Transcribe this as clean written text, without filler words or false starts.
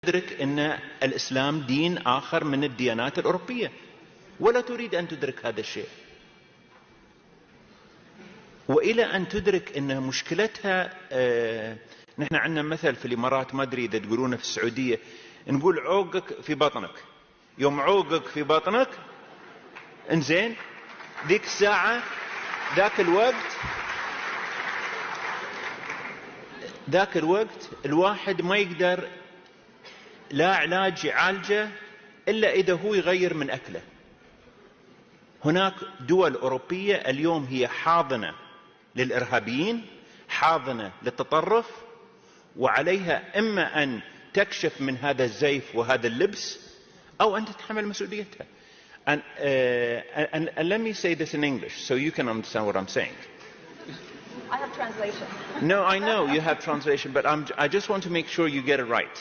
تدرك أن الإسلام دين آخر من الديانات الأوروبية، ولا تريد أن تدرك هذا الشيء، وإلى أن تدرك أن مشكلتها. نحن عندنا مثل في الإمارات، ما أدري إذا تقولونه في السعودية، نقول عوقك في بطنك. يوم عوقك في بطنك انزين، ذيك الساعة ذاك الوقت الواحد ما يقدر لا علاج يعالجه إلا إذا هو يغير من أكله. هناك دول أوروبية اليوم هي حاضنة للإرهابيين، حاضنة للتطرف، وعليها إما أن تكشف من هذا الزيف وهذا اللبس أو أن تتحمل مسؤوليتها. And let me say this in English so you can understand what I'm saying. I have translation. No, I know you have translation, but I just want to make sure you get it right.